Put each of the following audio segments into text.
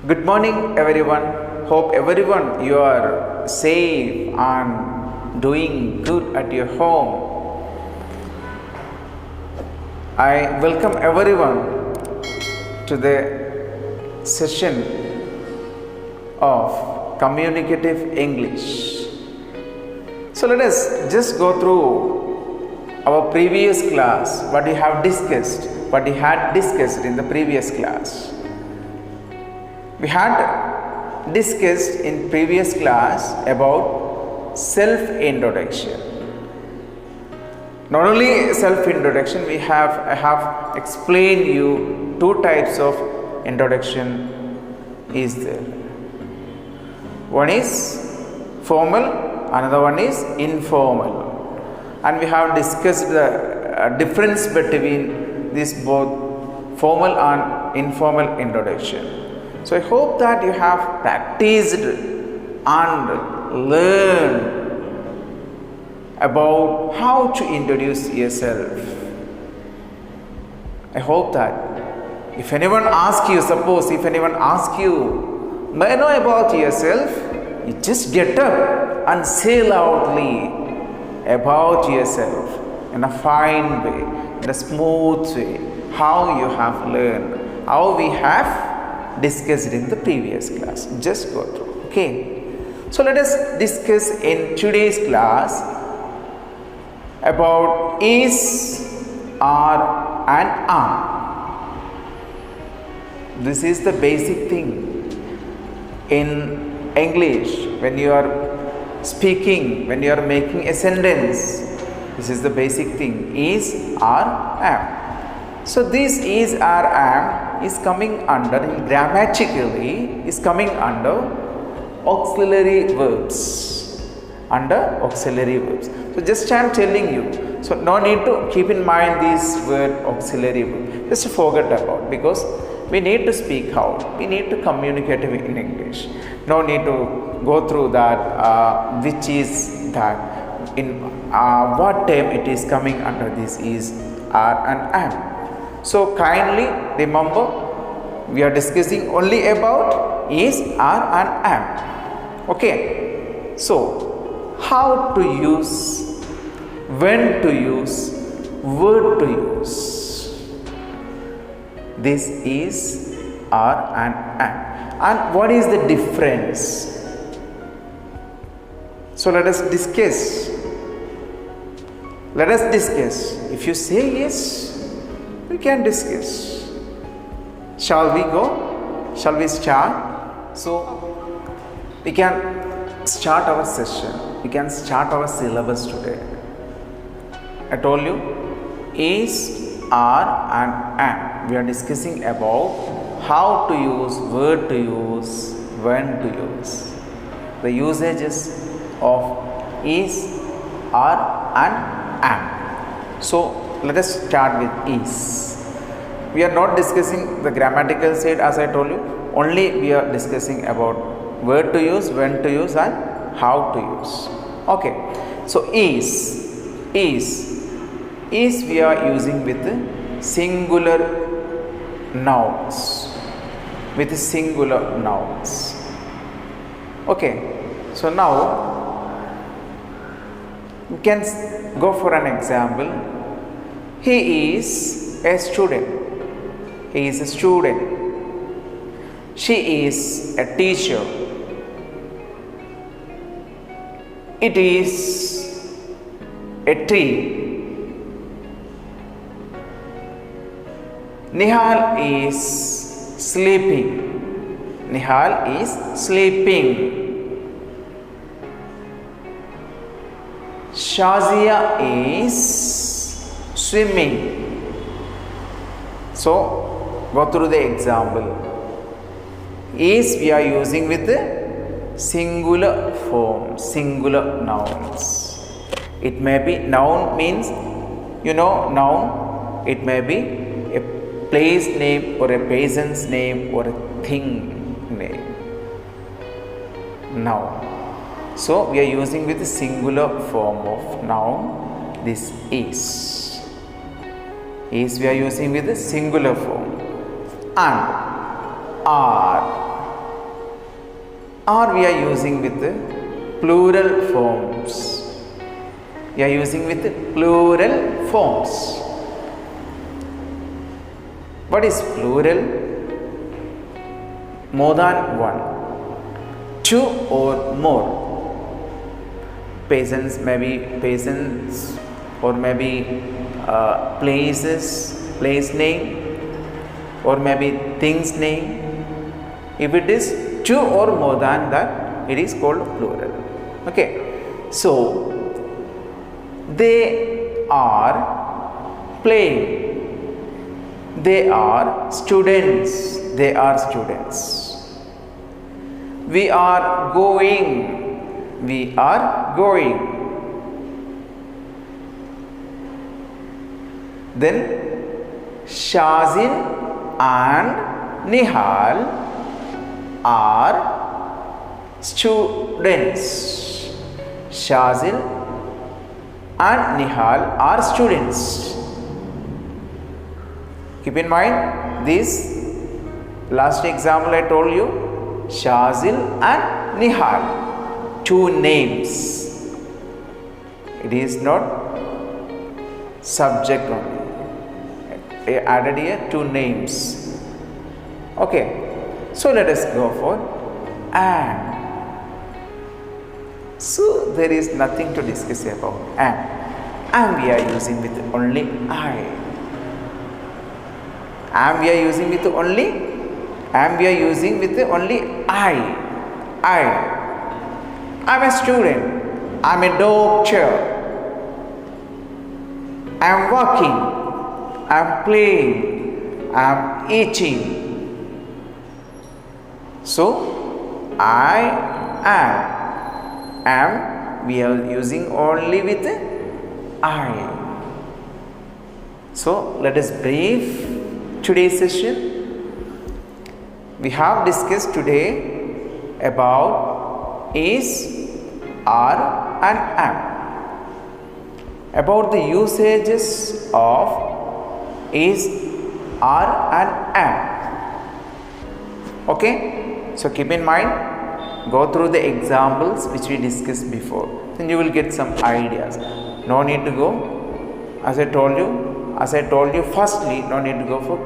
Good morning, everyone. Hope everyone you are safe and doing good at your home. I welcome everyone to the session of communicative English. So let us just go through our previous class, what we had discussed in the previous class. We had discussed in previous class about self-introduction. Not only self-introduction, I have explained you two types of introduction is there. One is formal, another one is informal. And we have discussed the difference between these both formal and informal introduction. So I hope that you have practiced and learned about how to introduce yourself. I hope that if anyone asks you, may I know about yourself? You just get up and say loudly about yourself in a fine way, in a smooth way, how you have learned, how we have discussed in the previous class. Just go through. Okay. So let us discuss in today's class about is, are, and am. This is the basic thing in English. When you are speaking, when you are making a sentence, this is the basic thing: is, are, am. So this is, are, am is coming under, grammatically is coming under auxiliary verbs. So just I am telling you. So no need to keep in mind this word auxiliary verb. Just forget about, because we need to speak out. We need to communicate in English. No need to go through that. Which is that? In what term it is coming under this is, are, and am. So kindly remember, we are discussing only about is, are, and am. Okay. So how to use, when to use, where to use this is, are, and am, and what is the difference? So let us discuss. If you say yes, we can discuss. Shall we go? Shall we start? So we can start our session. We can start our syllabus today. I told you is, are, and am. We are discussing about how to use, where to use, when to use. The usages of is, are, and am. So let us start with is. We are not discussing the grammatical side, as I told you. Only we are discussing about where to use, when to use, and how to use. Okay. So is we are using with singular nouns. Okay. So now we can go for an example. He is a student. She is a teacher. It is a tree. Nihal is sleeping. Shazia is swimming. So go through the example. Is we are using with the singular form, singular nouns. It may be, noun means, noun, it may be a place name or a person's name or a thing name. Noun. So we are using with the singular form of noun. This is we are using with the singular form. And, are, or we are using with the plural forms. We are using with the plural forms. What is plural? More than one, two or more. Persons, maybe persons, or maybe places, place name, or maybe things name. If it is two or more than that, it is called plural. Okay, so they are playing, they are students, they are students. We are going, we are going. Then Shazin and Nihal are students. Shazin and Nihal are students. Keep in mind this last example I told you, Shazil and Nihal, two names. It is not subject only. I added here two names. Okay, so let us go for and. So there is nothing to discuss about and we are using with only I. And we are using with only I. I'm a student, I'm a doctor, I'm working, I'm playing, I'm eating. So I am we are using only with I. So let us brief today's session. We have discussed today about is, are and am. About the usages of is, are and am. Okay, so keep in mind, go through the examples which we discussed before, then you will get some ideas. No need to go, as I told you firstly, no need to go for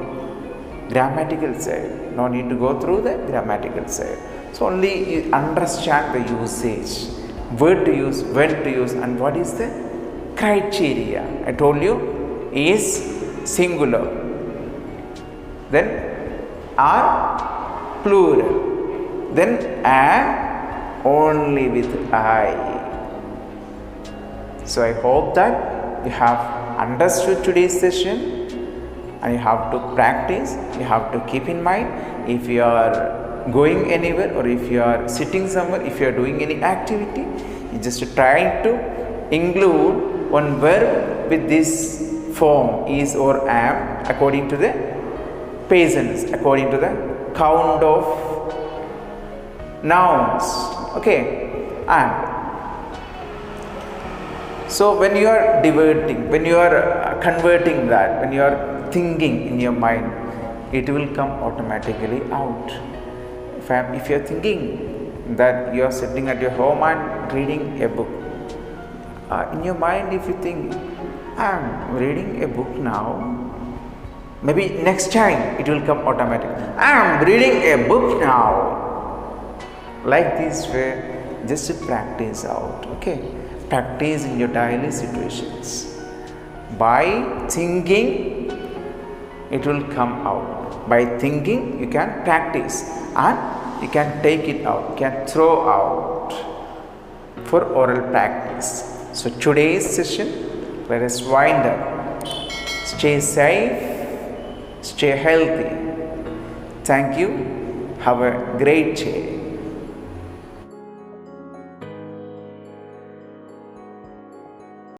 grammatical side, no need to go through the grammatical side. So only you understand the usage, word to use, when to use, and what is the criteria. I told you is singular, then are plural, then am only with I. So I hope that you have understood today's session. And you have to practice, you have to keep in mind, if you are going anywhere or if you are sitting somewhere, if you are doing any activity, you just try to include one verb with this form, is or am, according to the presence, according to the count of nouns. Okay, and so when you are diverting, when you are converting that, when you are thinking in your mind, it will come automatically out. If you are thinking that you are sitting at your home and reading a book, in your mind if you think, I am reading a book now, maybe next time it will come automatically, I am reading a book now. Like this way, just practice out. Okay, practice in your daily situations. By thinking, it will come out. By thinking, you can practice and you can take it out, you can throw out for oral practice. So today's session, let us wind up. Stay safe, stay healthy. Thank you. Have a great day.